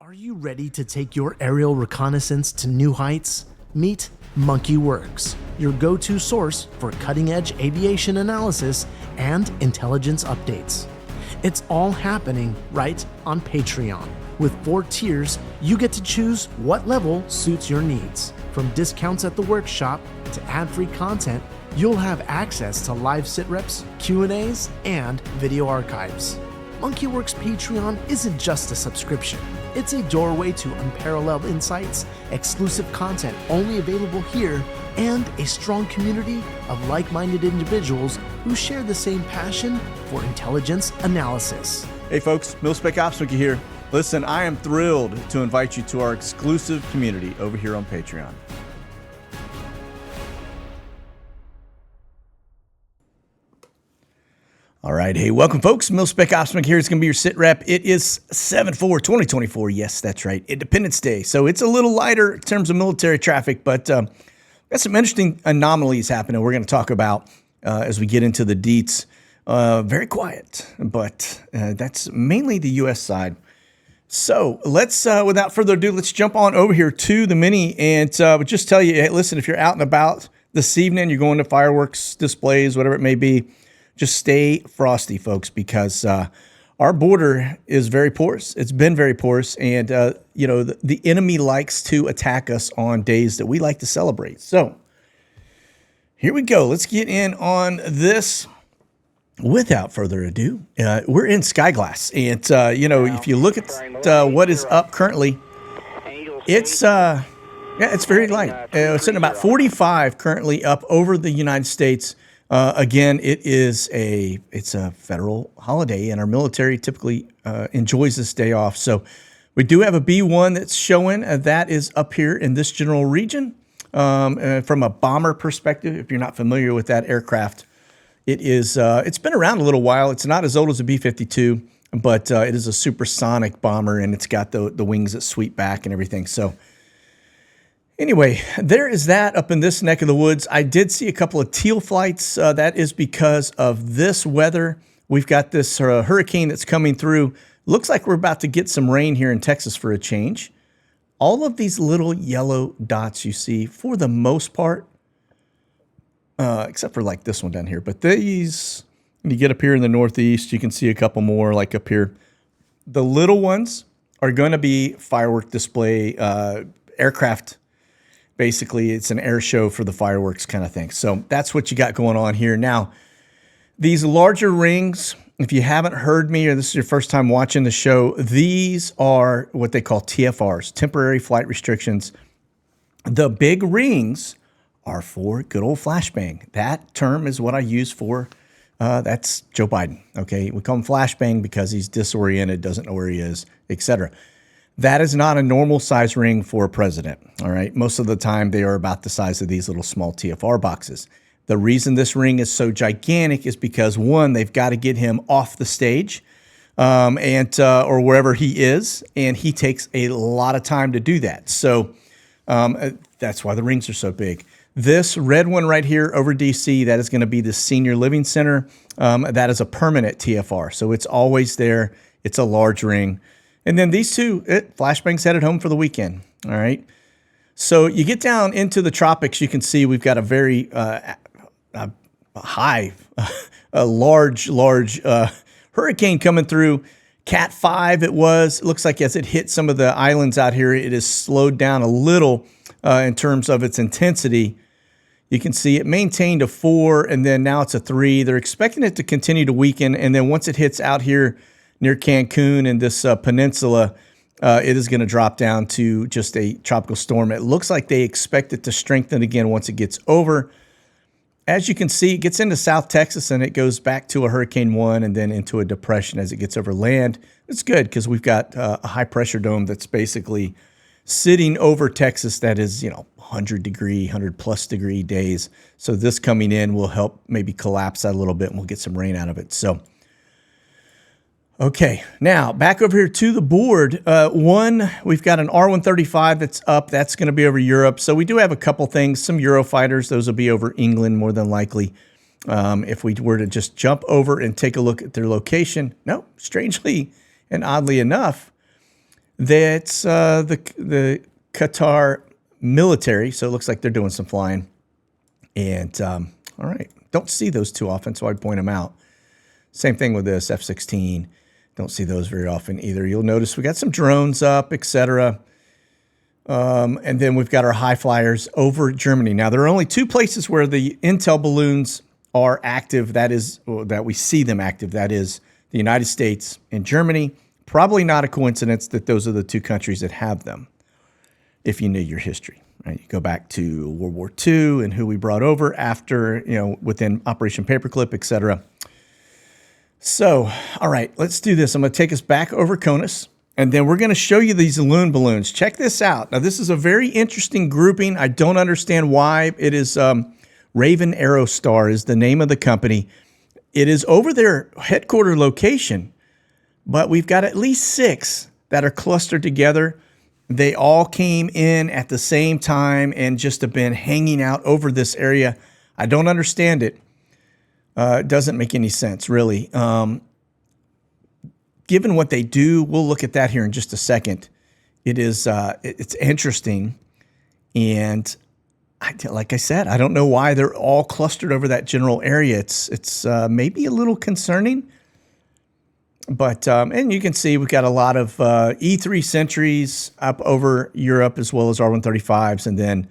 Are you ready to take your aerial reconnaissance to new heights? Meet Monkey Werx, your go-to source for cutting-edge aviation analysis and intelligence updates. It's all happening right on Patreon. With 4 tiers, you get to choose what level suits your needs. From discounts at the workshop to ad-free content, you'll have access to live Sitreps, Q&As, and video archives. Monkey Werx Patreon isn't just a subscription. It's a doorway to unparalleled insights, exclusive content only available here, and a strong community of like-minded individuals who share the same passion for intelligence analysis. Hey folks, Mil-Spec Ops Monkey here. Listen, I am thrilled to invite you to our exclusive community over here on Patreon. All right, hey, welcome folks. Mil-Spec Ops Monkey here. It's going to be your sit rep. It is 7/4/2024. Yes, that's right. Independence Day. So it's a little lighter in terms of military traffic, but got some interesting anomalies happening we're going to talk about as we get into the deets. Very quiet, but that's mainly the U.S. side. So let's, without further ado, let's jump on over here to the mini and just tell you, hey, listen, if you're out and about this evening, you're going to fireworks displays, whatever it may be, just stay frosty, folks, because our border is very porous. It's been very porous, and you know, the enemy likes to attack us on days that we like to celebrate. So here we go. Let's get in on this. Without further ado, we're in Skyglass, and you know, if you look at what is up currently, it's yeah, it's very light. It's sitting about 45 currently up over the United States. Again, it's a federal holiday, and our military typically enjoys this day off. So we do have a B-1 that's showing that is up here in this general region. From a bomber perspective, if you're not familiar with that aircraft, it is it's been around a little while. It's not as old as a B-52, but it is a supersonic bomber, and it's got the wings that sweep back and everything. So anyway, there is that up in this neck of the woods. I did see a couple of teal flights. That is because of this weather. We've got this hurricane that's coming through. Looks like we're about to get some rain here in Texas for a change. All of these little yellow dots you see, for the most part, except for like this one down here. But these, when you get up here in the Northeast, you can see a couple more like up here. The little ones are going to be firework display aircraft. Basically, it's an air show for the fireworks kind of thing. So that's what you got going on here. Now, these larger rings, if you haven't heard me or this is your first time watching the show, these are what they call TFRs, temporary flight restrictions. The big rings are for good old flashbang. That term is what I use for, that's Joe Biden, okay? We call him flashbang because he's disoriented, doesn't know where he is, etc. That is not a normal size ring for a president, all right? Most of the time, they are about the size of these little small TFR boxes. The reason this ring is so gigantic is because, one, they've got to get him off the stage or wherever he is, and he takes a lot of time to do that. So that's why the rings are so big. This red one right here over DC, that is going to be the Senior Living Center. That is a permanent TFR, so it's always there. It's a large ring. And then these two, flashbang's headed home for the weekend, all right? So you get down into the tropics, you can see we've got a very large hurricane coming through. Cat 5 it was. It looks like as it hit some of the islands out here, it has slowed down a little in terms of its intensity. You can see it maintained a 4, and then now it's a 3. They're expecting it to continue to weaken, and then once it hits out here near Cancun and this peninsula, it is going to drop down to just a tropical storm. It looks like they expect it to strengthen again once it gets over. As you can see, it gets into South Texas and it goes back to a Hurricane 1 and then into a depression as it gets over land. It's good because we've got a high pressure dome that's basically sitting over Texas that is, 100 plus degree days. So this coming in will help maybe collapse that a little bit and we'll get some rain out of it. So okay, now back over here to the board. We've got an R135 that's up. That's going to be over Europe. So we do have a couple things, some Eurofighters. Those will be over England more than likely. If we were to just jump over and take a look at their location, no, strangely and oddly enough, That's the Qatar military, so it looks like they're doing some flying. And all right, don't see those too often, so I point them out. Same thing with this F-16. Don't see those very often either. You'll notice we got some drones up, etc. And then we've got our high flyers over Germany. Now, there are only two places where the Intel balloons are active. That we see them active. That is the United States and Germany. Probably not a coincidence that those are the two countries that have them, if you knew your history. Right? You go back to World War II and who we brought over after, within Operation Paperclip, etc. So, all right, let's do this. I'm going to take us back over CONUS, and then we're going to show you these loon balloons. Check this out. Now, this is a very interesting grouping. I don't understand why. It is Raven Aerostar is the name of the company. It is over their headquarter location, but we've got at least 6 that are clustered together. They all came in at the same time and just have been hanging out over this area. I don't understand it. It doesn't make any sense, really. Given what they do, we'll look at that here in just a second. It's interesting. And like I said, I don't know why they're all clustered over that general area. It's maybe a little concerning. But, and you can see we've got a lot of E3 Sentries up over Europe as well as R135s. And then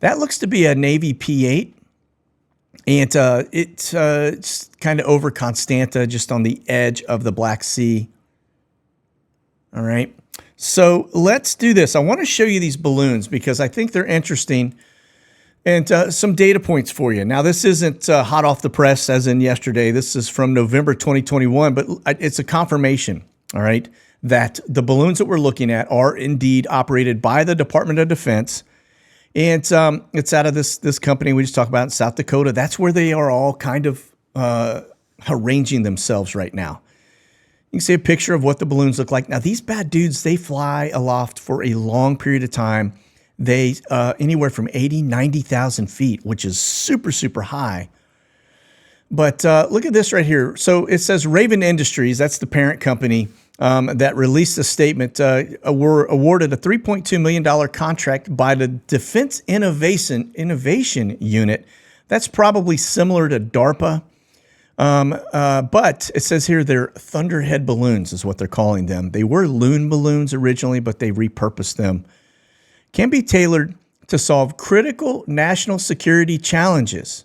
that looks to be a Navy P-8. And it's kind of over Constanta, just on the edge of the Black Sea. All right. So let's do this. I want to show you these balloons because I think they're interesting. And some data points for you. Now, this isn't hot off the press as in yesterday. This is from November 2021, but it's a confirmation, all right, that the balloons that we're looking at are indeed operated by the Department of Defense. And it's out of this company we just talked about in South Dakota. That's where they are all kind of arranging themselves right now. You can see a picture of what the balloons look like. Now, these bad dudes, they fly aloft for a long period of time. They anywhere from 80, 90,000 feet, which is super, super high. But look at this right here. So it says Raven Industries, that's the parent company, that released a statement, were awarded a $3.2 million contract by the Defense Innovation Unit. That's probably similar to DARPA. But it says here they're Thunderhead Balloons is what they're calling them. They were loon balloons originally, but they repurposed them. Can be tailored to solve critical national security challenges.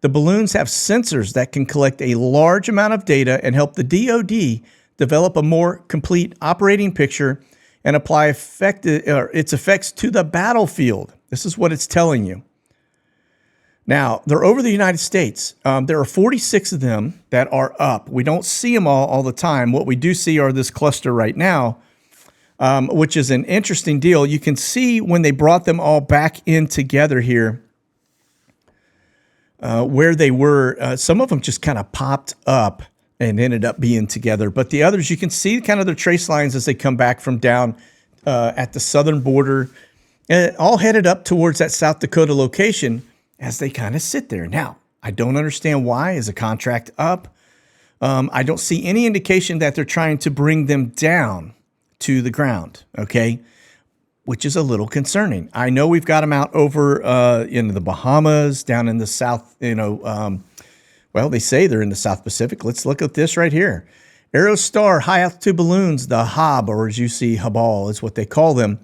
The balloons have sensors that can collect a large amount of data and help the DoD develop a more complete operating picture and apply its effects to the battlefield. This is what it's telling you. Now, they're over the United States. There are 46 of them that are up. We don't see them all the time. What we do see are this cluster right now, which is an interesting deal. You can see when they brought them all back in together here, where they were. Some of them just kind of popped up and ended up being together. But the others, you can see kind of their trace lines as they come back from down at the southern border, all headed up towards that South Dakota location as they kind of sit there. Now, I don't understand why. Is a contract up? I don't see any indication that they're trying to bring them down to the ground, okay, which is a little concerning. I know we've got them out over in the Bahamas, down in the South, well, they say they're in the South Pacific. Let's look at this right here. Aerostar High Altitude Balloons, the HAB, or as you see, HABAL is what they call them,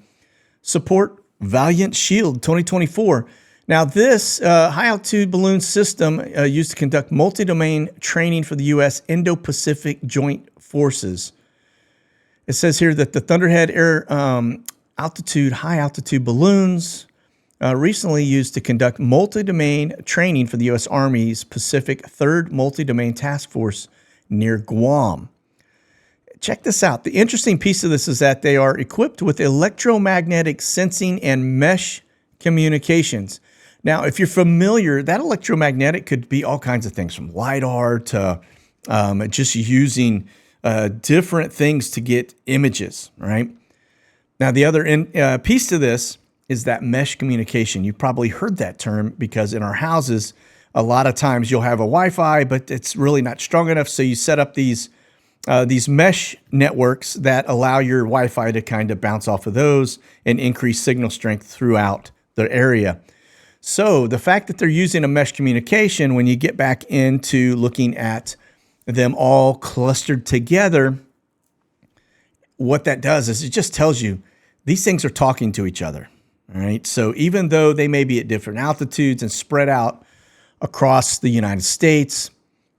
support Valiant Shield 2024. Now, this high altitude balloon system used to conduct multi-domain training for the U.S. Indo-Pacific Joint Forces. It says here that the Thunderhead high altitude balloons recently used to conduct multi-domain training for the U.S. Army's Pacific 3rd Multi-Domain Task Force near Guam. Check this out. The interesting piece of this is that they are equipped with electromagnetic sensing and mesh communications. Now, if you're familiar, that electromagnetic could be all kinds of things, from LiDAR to just using different things to get images, right? Now, the other piece to this is that mesh communication. You've probably heard that term because in our houses, a lot of times you'll have a Wi-Fi, but it's really not strong enough. So you set up these these mesh networks that allow your Wi-Fi to kind of bounce off of those and increase signal strength throughout the area. So the fact that they're using a mesh communication, when you get back into looking at them all clustered together, what that does is it just tells you these things are talking to each other. All right. So even though they may be at different altitudes and spread out across the United States,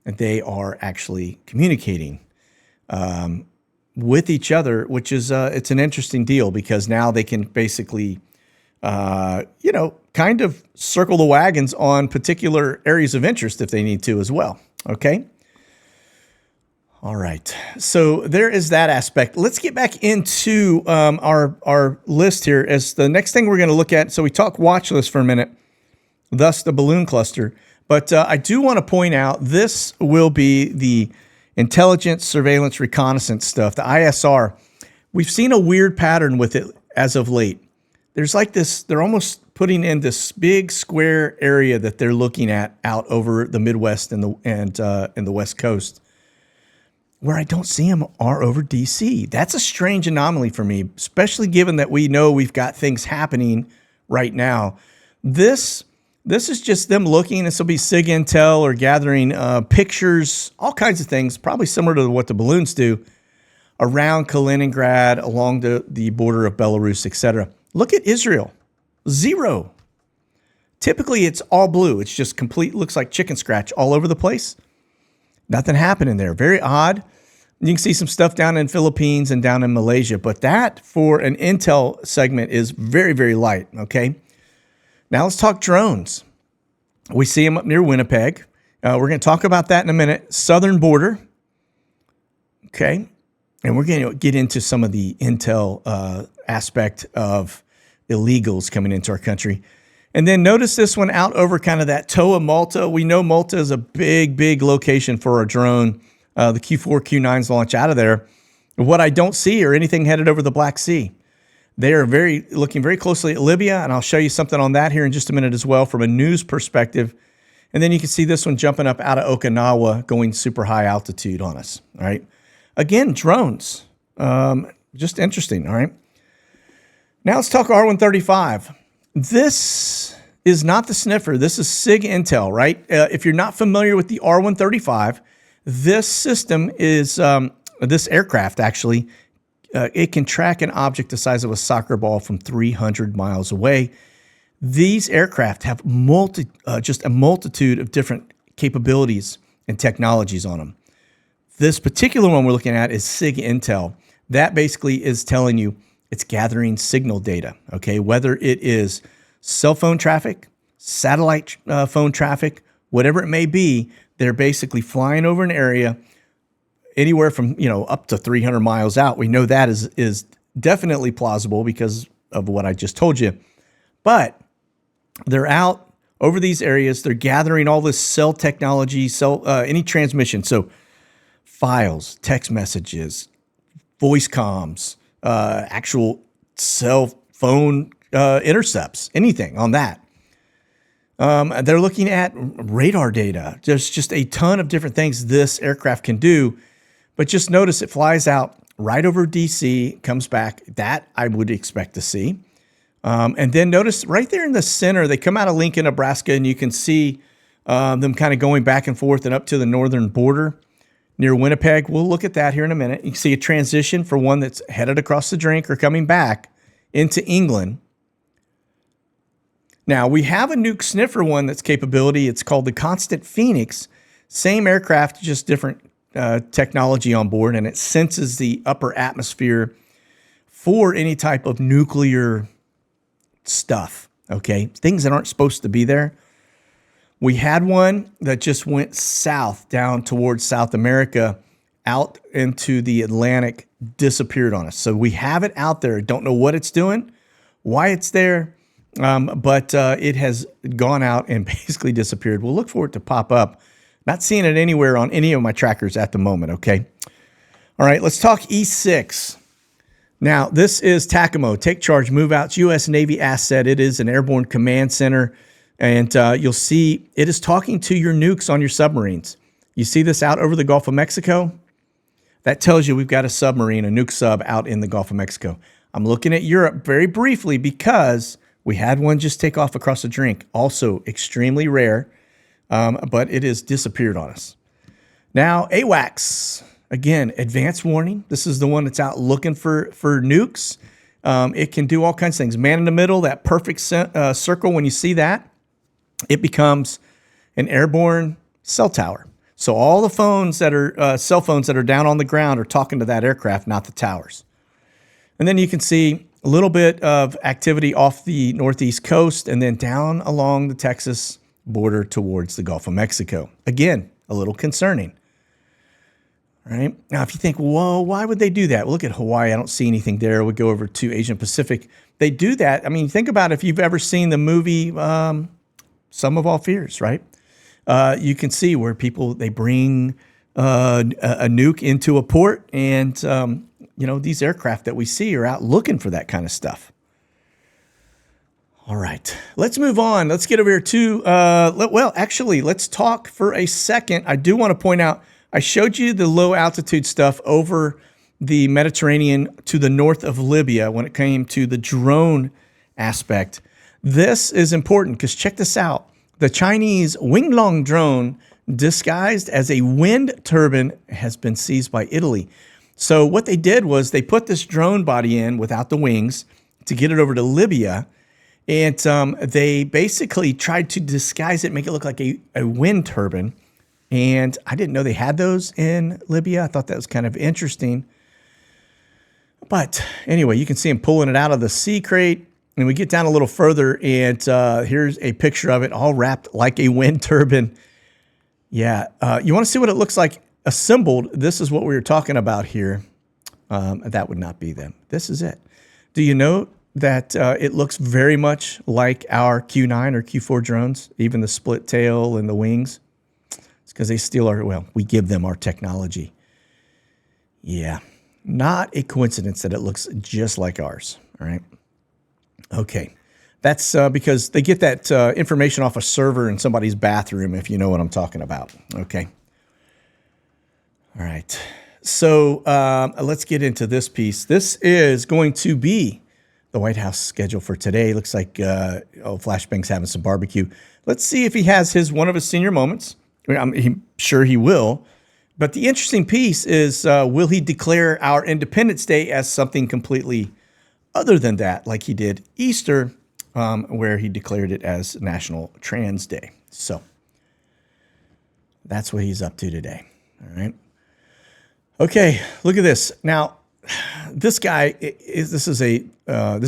they are actually communicating with each other, which is it's an interesting deal because now they can basically, kind of circle the wagons on particular areas of interest if they need to as well. Okay. All right. So there is that aspect. Let's get back into our list here as the next thing we're going to look at. So we talked watch list for a minute, thus the balloon cluster. But I do want to point out this will be the intelligence, surveillance, reconnaissance stuff, the ISR. We've seen a weird pattern with it as of late. There's like this, they're almost putting in this big square area that they're looking at out over the Midwest and the West Coast. Where I don't see them are over DC. That's a strange anomaly for me, especially given that we know we've got things happening right now. This is just them looking. This will be Sig Intel or gathering pictures, all kinds of things, probably similar to what the balloons do around Kaliningrad, along the border of Belarus, etc. Look at Israel, 0. Typically, it's all blue. It's just complete, looks like chicken scratch all over the place. Nothing happening there. Very odd. You can see some stuff down in Philippines and down in Malaysia, but that for an Intel segment is very, very light, okay? Now let's talk drones. We see them up near Winnipeg. We're going to talk about that in a minute. Southern border, okay? And we're going to get into some of the Intel aspect of illegals coming into our country. And then notice this one out over kind of that Toa Malta. We know Malta is a big, big location for a drone. The Q4, Q9s launch out of there. What I don't see are anything headed over the Black Sea. They are looking very closely at Libya, and I'll show you something on that here in just a minute as well from a news perspective. And then you can see this one jumping up out of Okinawa, going super high altitude on us. All right. Again, drones. Just interesting. All right. Now let's talk R135. This is not the sniffer. This is Sig Intel, right? If you're not familiar with the R135, this system is, this aircraft actually, it can track an object the size of a soccer ball from 300 miles away. These aircraft have just a multitude of different capabilities and technologies on them. This particular one we're looking at is Sig Intel. That basically is telling you it's gathering signal data, okay? Whether it is cell phone traffic, satellite phone traffic, whatever it may be, they're basically flying over an area anywhere from, up to 300 miles out. We know that is definitely plausible because of what I just told you. But they're out over these areas. They're gathering all this cell technology, any transmission. So files, text messages, voice comms, actual cell phone intercepts, anything on that. They're looking at radar data. There's just a ton of different things this aircraft can do. But just notice it flies out right over DC, comes back. That I would expect to see. And then notice right there in the center, they come out of Lincoln, Nebraska, and you can see them kind of going back and forth and up to the northern border near Winnipeg. We'll look at that here in a minute. You can see a transition for one that's headed across the drink or coming back into England. Now, we have a nuke sniffer one that's capability. It's called the Constant Phoenix. Same aircraft, just different technology on board, and it senses the upper atmosphere for any type of nuclear stuff, okay? Things that aren't supposed to be there. We had one that just went south, down towards South America, out into the Atlantic, disappeared on us. So we have it out there. Don't know what it's doing, why it's there, but it has gone out and basically disappeared. We'll look for it to pop up. Not seeing it anywhere on any of my trackers at the moment, okay? All right, let's talk E6. Now, this is TACAMO, Take Charge Move Outs, U.S. Navy asset. It is an airborne command center, and you'll see it is talking to your nukes on your submarines. You see this out over the Gulf of Mexico? That tells you we've got a submarine, a nuke sub out in the Gulf of Mexico. I'm looking at Europe very briefly because we had one just take off across the drink. Also extremely rare, but it has disappeared on us. Now, AWACS, again, advanced warning. This is the one that's out looking for nukes. It can do all kinds of things. Man in the middle, that perfect circle, when you see that, it becomes an airborne cell tower. So all the phones that are cell phones that are down on the ground are talking to that aircraft, not the towers. And then you can see a little bit of activity off the northeast coast and then down along the Texas border towards the Gulf of Mexico. Again, a little concerning. All right. Now, if you think, whoa, why would they do that? Well, look at Hawaii. I don't see anything there. We go over to Asian Pacific. They do that. I mean, think about if you've ever seen the movie Sum of All Fears, right? You can see where they bring a nuke into a port, and these aircraft that we see are out looking for that kind of stuff. All right, let's move on. Let's get over here to let's talk for a second. I do want to point out, I showed you the low altitude stuff over the Mediterranean to the north of Libya when it came to the drone aspect. This is important because check this out. The Chinese Winglong drone, disguised as a wind turbine, has been seized by Italy. So what they did was they put this drone body in without the wings to get it over to Libya. And they basically tried to disguise it, make it look like a wind turbine. And I didn't know they had those in Libya. I thought that was kind of interesting. But anyway, you can see them pulling it out of the sea crate. And we get down a little further, and here's a picture of it all wrapped like a wind turbine. Yeah, you want to see what it looks like assembled? This is what we were talking about here. That would not be them. This is it. Do you know that it looks very much like our Q9 or Q4 drones, even the split tail and the wings? It's because they steal we give them our technology. Yeah, not a coincidence that it looks just like ours, all right? Okay, that's because they get that information off a server in somebody's bathroom, if you know what I'm talking about. Okay. All right. So let's get into this piece. This is going to be the White House schedule for today. Looks like Flashbang's having some barbecue. Let's see if he has one of his senior moments. I'm sure he will. But the interesting piece is, will he declare our Independence Day as something completely other than that, like he did Easter, where he declared it as National Trans Day. So that's what he's up to today. All right. Okay, look at this. Now, this guy this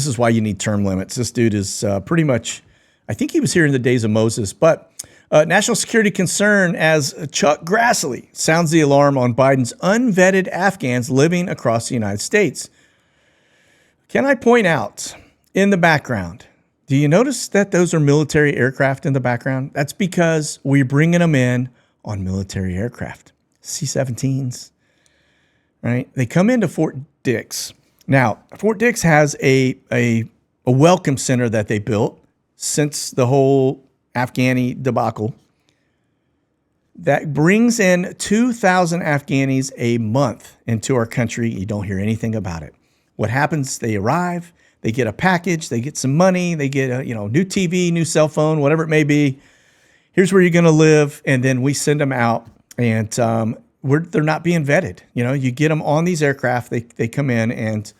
is why you need term limits. This dude is pretty much, I think he was here in the days of Moses, but national security concern as Chuck Grassley sounds the alarm on Biden's unvetted Afghans living across the United States. Can I point out in the background, do you notice that those are military aircraft in the background? That's because we're bringing them in on military aircraft, C-17s, right? They come into Fort Dix. Now, Fort Dix has a welcome center that they built since the whole Afghani debacle that brings in 2,000 Afghanis a month into our country. You don't hear anything about it. What happens? They arrive, they get a package, they get some money, they get a new TV, new cell phone, whatever it may be. Here's where you're going to live, and then we send them out, and they're not being vetted. You get them on these aircraft, they come in, and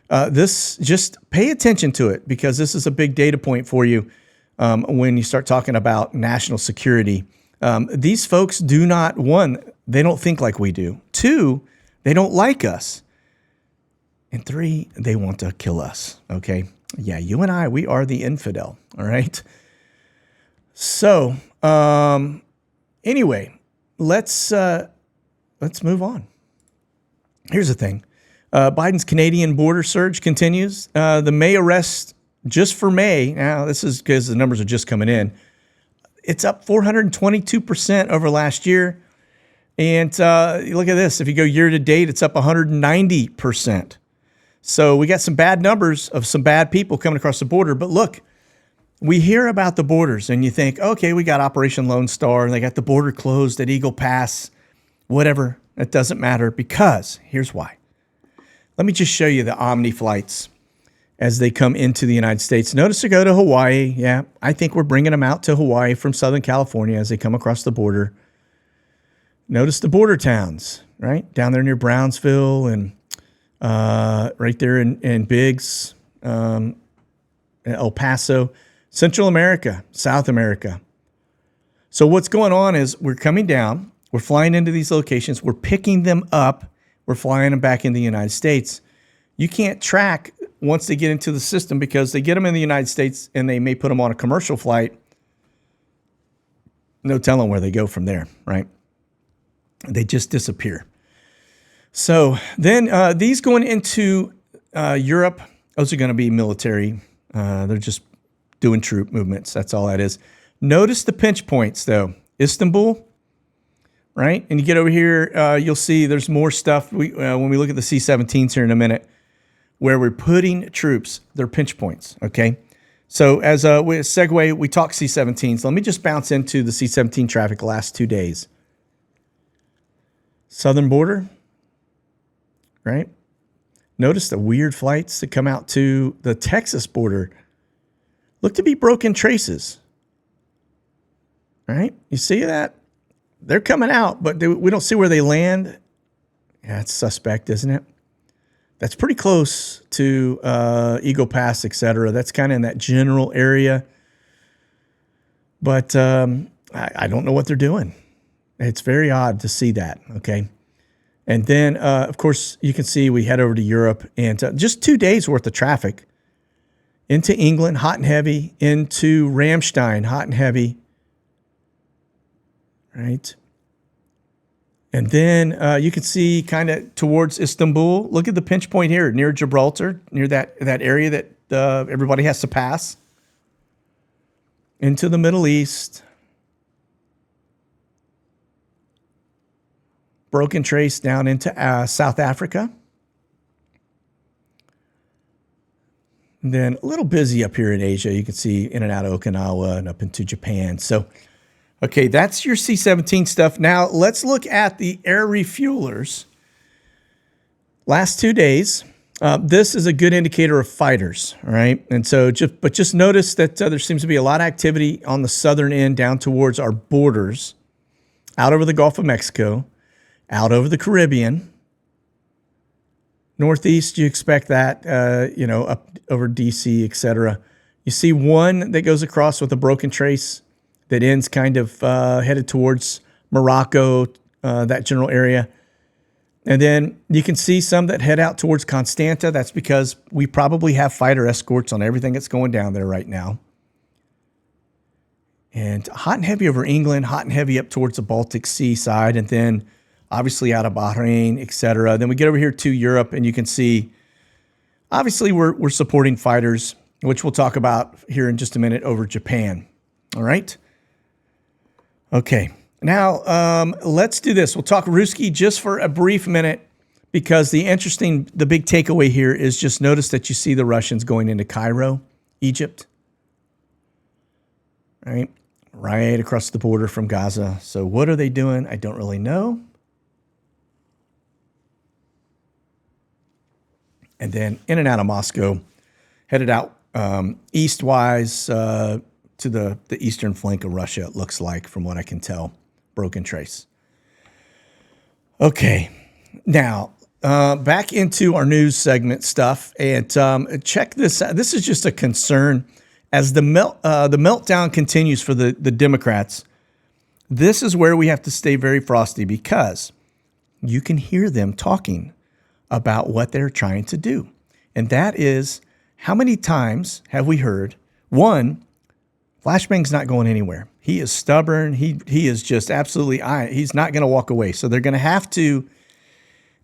this, just pay attention to it because this is a big data point for you when you start talking about national security. These folks do not, one, they don't think like we do. Two, they don't like us. And three, they want to kill us, okay? Yeah, you and I, we are the infidel, all right? So, anyway, let's move on. Here's the thing. Biden's Canadian border surge continues. The May arrest, just for May, now this is because the numbers are just coming in, it's up 422% over last year. And look at this. If you go year to date, it's up 190%. So we got some bad numbers of some bad people coming across the border. But look, we hear about the borders and you think, okay, we got Operation Lone Star and they got the border closed at Eagle Pass, whatever. It doesn't matter because here's why. Let me just show you the Omni flights as they come into the United States. Notice they go to Hawaii. Yeah, I think we're bringing them out to Hawaii from Southern California as they come across the border. Notice the border towns, right? Down there near Brownsville and right there in Biggs, El Paso, Central America, South America. So what's going on is we're coming down, we're flying into these locations, we're picking them up, we're flying them back in the United States. You can't track once they get into the system because they get them in the United States and they may put them on a commercial flight. No telling where they go from there, right? They just disappear. So then these going into Europe, those are going to be military. They're just doing troop movements. That's all that is. Notice the pinch points, though. Istanbul, right? And you get over here, you'll see there's more stuff. When we look at the C-17s here in a minute, where we're putting troops, they're pinch points, okay? So as a segue, we talk C-17s. Let me just bounce into the C-17 traffic the last 2 days. Southern border, right? Notice the weird flights that come out to the Texas border. Look to be broken traces, right? You see that? They're coming out, but we don't see where they land. Yeah, it's suspect, isn't it? That's pretty close to Eagle Pass, etc. That's kind of in that general area. But I don't know what they're doing. It's very odd to see that, okay? And then, of course, you can see we head over to Europe and just 2 days worth of traffic into England, hot and heavy, into Ramstein, hot and heavy, right? And then you can see kind of towards Istanbul. Look at the pinch point here near Gibraltar, near that area that everybody has to pass. Into the Middle East. Broken trace down into South Africa. And then a little busy up here in Asia. You can see in and out of Okinawa and up into Japan. So, okay, that's your C-17 stuff. Now, let's look at the air refuelers. Last 2 days, this is a good indicator of fighters, all right? And so, just notice that there seems to be a lot of activity on the southern end down towards our borders, out over the Gulf of Mexico, out over the Caribbean. Northeast, you expect that, up over D.C., etc. You see one that goes across with a broken trace that ends kind of headed towards Morocco, that general area. And then you can see some that head out towards Constanta. That's because we probably have fighter escorts on everything that's going down there right now. And hot and heavy over England, hot and heavy up towards the Baltic Sea side, and then obviously out of Bahrain, etc. Then we get over here to Europe, and you can see, obviously, we're supporting fighters, which we'll talk about here in just a minute, over Japan. All right? Okay. Now, let's do this. We'll talk Ruski just for a brief minute, because the big takeaway here is just notice that you see the Russians going into Cairo, Egypt. Right across the border from Gaza. So what are they doing? I don't really know. And then in and out of Moscow, headed out east-wise to the eastern flank of Russia, it looks like, from what I can tell. Broken trace. Okay, now back into our news segment stuff, and check this out. This is just a concern as the meltdown continues for the Democrats. This is where we have to stay very frosty, because you can hear them talking about what they're trying to do. And that is, how many times have we heard, one, Flashbang's not going anywhere. He is stubborn. He is just absolutely, he's not going to walk away. So they're going to have to,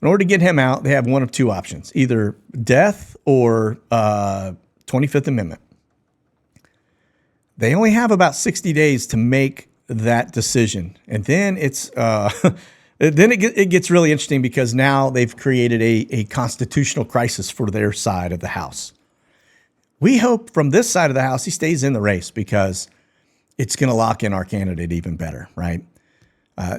in order to get him out, they have one of two options, either death or 25th Amendment. They only have about 60 days to make that decision. And then it's, then it gets really interesting, because now they've created a constitutional crisis for their side of the House. We hope from this side of the House he stays in the race, because it's going to lock in our candidate even better, right?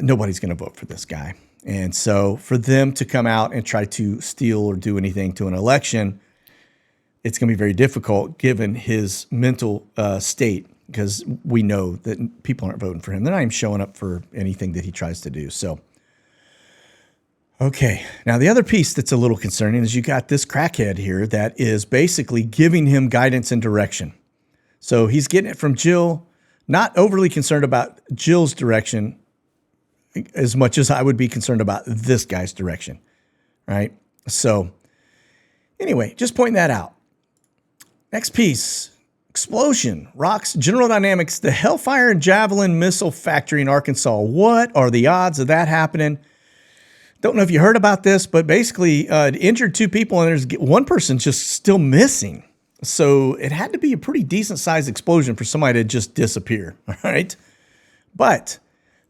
Nobody's going to vote for this guy. And so for them to come out and try to steal or do anything to an election, it's going to be very difficult given his mental state, because we know that people aren't voting for him. They're not even showing up for anything that he tries to do. So, okay. Now, the other piece that's a little concerning is you got this crackhead here that is basically giving him guidance and direction. So he's getting it from Jill, not overly concerned about Jill's direction as much as I would be concerned about this guy's direction, right? So anyway, just pointing that out. Next piece, explosion rocks General Dynamics, the Hellfire and Javelin missile factory in Arkansas. What are the odds of that happening? Don't know if you heard about this, but basically it injured 2 people and there's one person just still missing. So it had to be a pretty decent sized explosion for somebody to just disappear, all right? But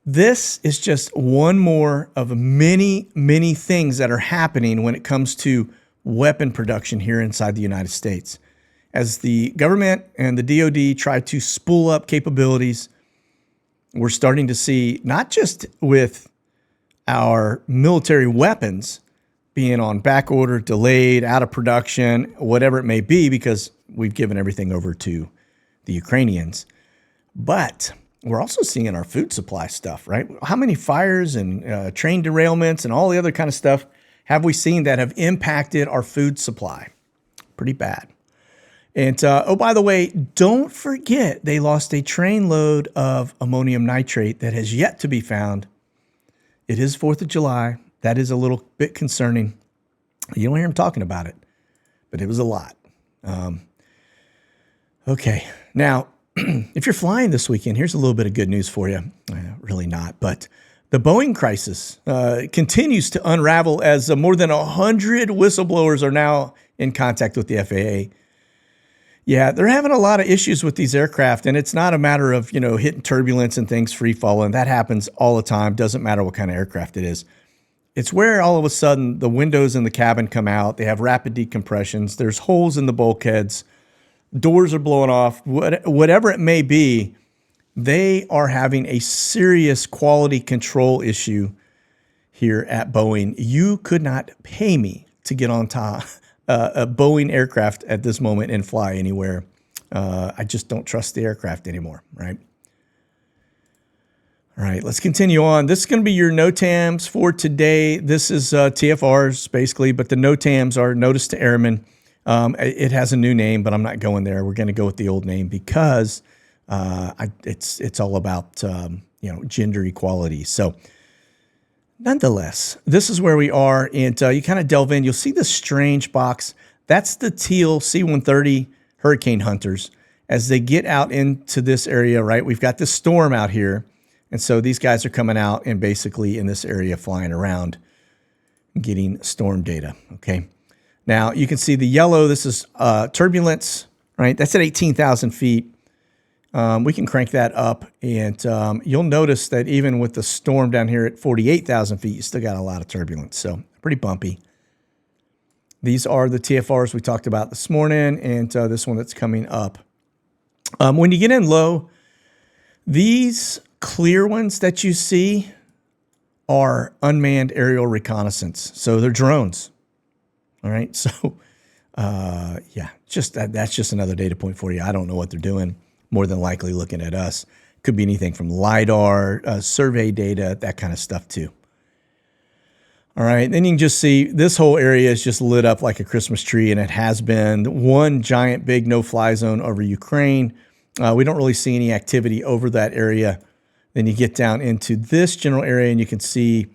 this is just one more of many, many things that are happening when it comes to weapon production here inside the United States. As the government and the DoD try to spool up capabilities, we're starting to see, not just with our military weapons being on back order, delayed, out of production, whatever it may be, because we've given everything over to the Ukrainians, but we're also seeing our food supply stuff, right? How many fires and train derailments and all the other kind of stuff have we seen that have impacted our food supply? Pretty bad. And, oh, by the way, don't forget they lost a train load of ammonium nitrate that has yet to be found. It is 4th of July. That is a little bit concerning. You don't hear him talking about it, but it was a lot. Okay. Now, if you're flying this weekend, here's a little bit of good news for you. Really not, but the Boeing crisis continues to unravel as more than 100 whistleblowers are now in contact with the FAA. Yeah, they're having a lot of issues with these aircraft, and it's not a matter of, hitting turbulence and things free falling. That happens all the time. Doesn't matter what kind of aircraft it is. It's where all of a sudden the windows in the cabin come out. They have rapid decompressions. There's holes in the bulkheads. Doors are blowing off. Whatever it may be, they are having a serious quality control issue here at Boeing. You could not pay me to get on top a Boeing aircraft at this moment and fly anywhere. I just don't trust the aircraft anymore, right? All right, let's continue on. This is going to be your NOTAMs for today. This is TFRs, basically, but the NOTAMs are Notice to Airmen. It has a new name, but I'm not going there. We're going to go with the old name because it's all about gender equality. So nonetheless, this is where we are, and you kind of delve in. You'll see this strange box. That's the teal C-130 Hurricane Hunters. As they get out into this area, right, we've got this storm out here, and so these guys are coming out and basically in this area flying around getting storm data, okay? Now, you can see the yellow, this is turbulence, right? That's at 18,000 feet. We can crank that up, and you'll notice that even with the storm down here at 48,000 feet, you still got a lot of turbulence, so pretty bumpy. These are the TFRs we talked about this morning, and this one that's coming up. When you get in low, these clear ones that you see are unmanned aerial reconnaissance, so they're drones. All right, so yeah, just that's just another data point for you. I don't know what they're doing. More than likely looking at us. Could be anything from LiDAR, survey data, that kind of stuff too. All right, then you can just see this whole area is just lit up like a Christmas tree, and it has been one giant big no-fly zone over Ukraine. We don't really see any activity over that area. Then you get down into this general area, and you can see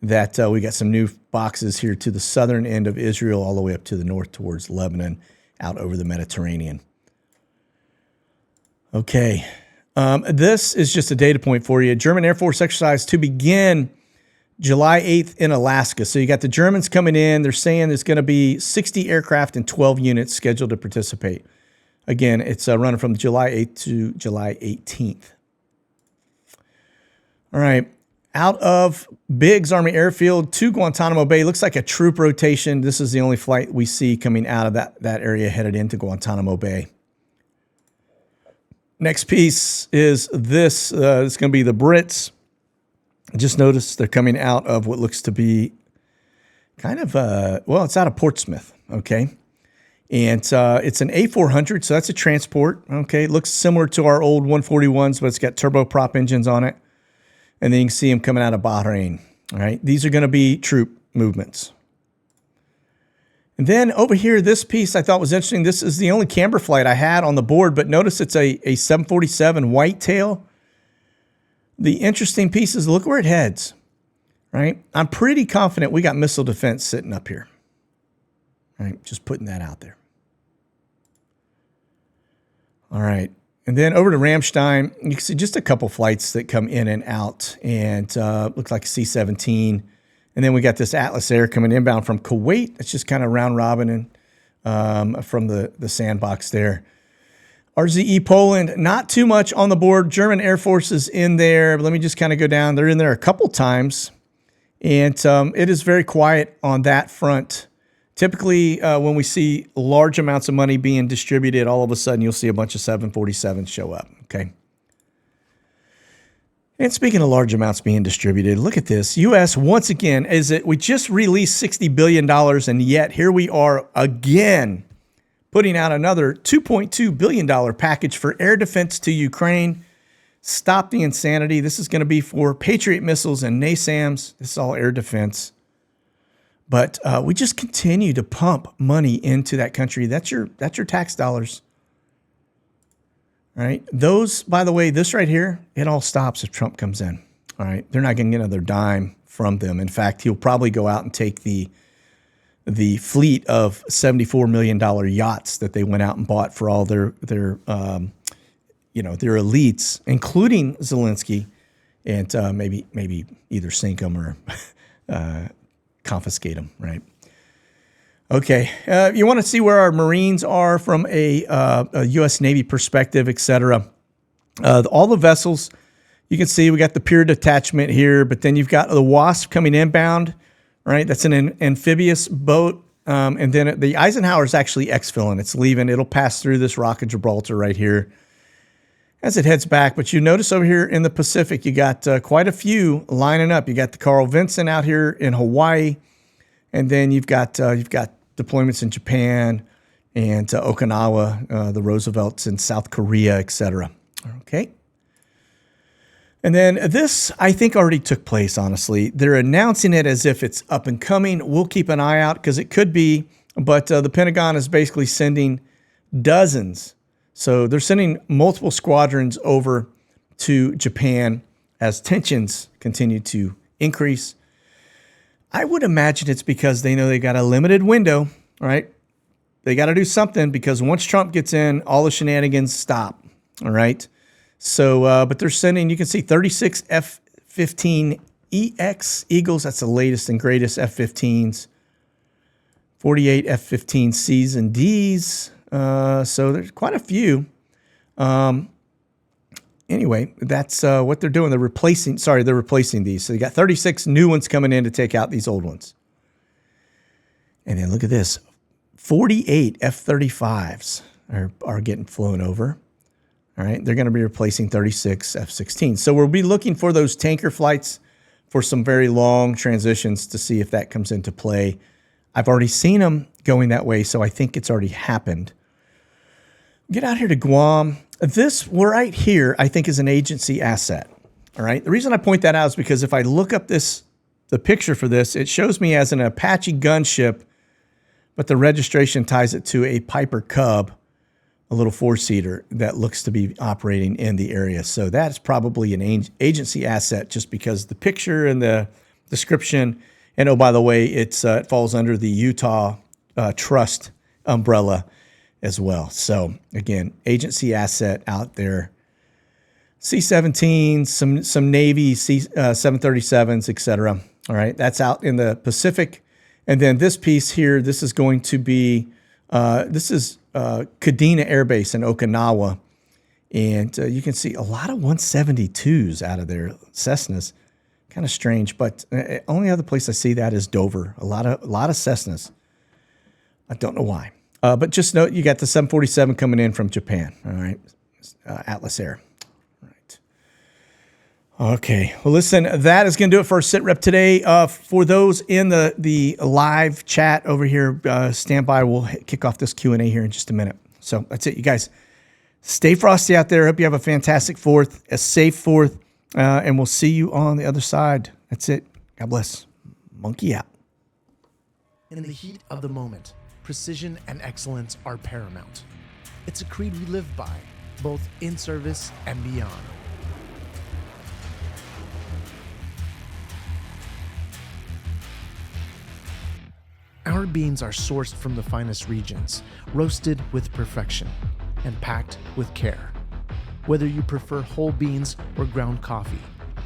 that we got some new boxes here to the southern end of Israel, all the way up to the north towards Lebanon, out over the Mediterranean. Okay, this is just a data point for you. German Air Force exercise to begin July 8th in Alaska. So you got the Germans coming in. They're saying there's going to be 60 aircraft and 12 units scheduled to participate. Again, it's running from July 8th to July 18th. All right, out of Biggs Army Airfield to Guantanamo Bay. Looks like a troop rotation. This is the only flight we see coming out of that area headed into Guantanamo Bay. Next piece is this. It's going to be the Brits. Just notice they're coming out of what looks to be kind of, well, it's out of Portsmouth, okay? And it's an A400, so that's a transport, okay? It looks similar to our old 141s, but it's got turboprop engines on it. And then you can see them coming out of Bahrain, all right? These are going to be troop movements. And then over here, this piece I thought was interesting. This is the only camber flight I had on the board, but notice it's a 747 whitetail. The interesting piece is look where it heads, right? I'm pretty confident we got missile defense sitting up here. All right, just putting that out there. All right, and then over to Ramstein, you can see just a couple flights that come in and out, and looks like a C-17. And then we got this Atlas Air coming inbound from Kuwait. It's just kind of round robin and from the sandbox there. RZE Poland, not too much on the board. German Air Force is in there. But let me just kind of go down. They're in there a couple times. And it is very quiet on that front. Typically, when we see large amounts of money being distributed, all of a sudden you'll see a bunch of 747s show up, okay? And speaking of large amounts being distributed, look at this. U.S. once again, we just released $60 billion, and yet here we are again putting out another $2.2 billion package for air defense to Ukraine. Stop the insanity. This is going to be for Patriot missiles and NASAMS. This is all air defense. But we just continue to pump money into that country. That's your tax dollars. All right. Those, by the way, this right here, it all stops if Trump comes in. All right. They're not going to get another dime from them. In fact, he'll probably go out and take the fleet of $74 million yachts that they went out and bought for all their elites, including Zelensky, and maybe either sink them or confiscate them. Right. Okay, you want to see where our Marines are from a U.S. Navy perspective, et cetera. All the vessels, you can see we got the pier detachment here, but then you've got the Wasp coming inbound, right? That's an amphibious boat. And then the Eisenhower is actually exfilling. It's leaving. It'll pass through this Rock of Gibraltar right here as it heads back. But you notice over here in the Pacific, you got quite a few lining up. You got the Carl Vinson out here in Hawaii. And then you've got deployments in Japan and Okinawa, the Roosevelts in South Korea, et cetera. Okay. And then this, I think, already took place, honestly. They're announcing it as if it's up and coming. We'll keep an eye out because it could be. But the Pentagon is basically sending dozens. So they're sending multiple squadrons over to Japan as tensions continue to increase. I would imagine it's because they know they got a limited window, right? They got to do something because once Trump gets in, all the shenanigans stop, all right? So, but they're sending, you can see 36 F-15EX Eagles. That's the latest and greatest F-15s. 48 F-15Cs and Ds. So there's quite a few. Anyway, that's what they're doing. They're replacing these. So you got 36 new ones coming in to take out these old ones. And then look at this. 48 F-35s are getting flown over. All right. They're going to be replacing 36 F-16s. So we'll be looking for those tanker flights for some very long transitions to see if that comes into play. I've already seen them going that way, so I think it's already happened. Get out here to Guam. This right here, I think, is an agency asset. All right. The reason I point that out is because if I look up the picture for this, it shows me as an Apache gunship, but the registration ties it to a Piper Cub, a little four-seater that looks to be operating in the area. So that's probably an agency asset just because the picture and the description. And oh, by the way, it falls under the Utah Trust umbrella as well. So again, agency asset out there. C-17s, some Navy, 737s, et cetera. All right, that's out in the Pacific. And then this piece here, this is going to be, this is Kadena Air Base in Okinawa. And you can see a lot of 172s out of there, Cessnas. Kind of strange, but only other place I see that is Dover. A lot of Cessnas. I don't know why. But just note, you got the 747 coming in from Japan. All right, Atlas Air. All right. Okay. Well, listen, that is going to do it for our Sitrep today. For those in the live chat over here, stand by. We'll kick off this Q&A here in just a minute. So that's it, you guys. Stay frosty out there. Hope you have a fantastic 4th, a safe 4th, and we'll see you on the other side. That's it. God bless. Monkey out. In the heat of the moment, precision and excellence are paramount. It's a creed we live by, both in service and beyond. Our beans are sourced from the finest regions, roasted with perfection, and packed with care. Whether you prefer whole beans or ground coffee,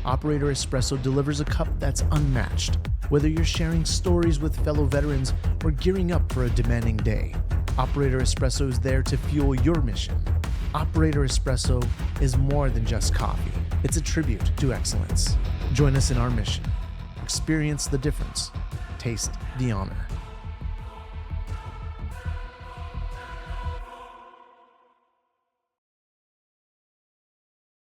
Operator Espresso delivers a cup that's unmatched. Whether you're sharing stories with fellow veterans or gearing up for a demanding day, Operator Espresso is there to fuel your mission. Operator Espresso is more than just coffee. It's a tribute to excellence. Join us in our mission. Experience the difference. Taste the honor.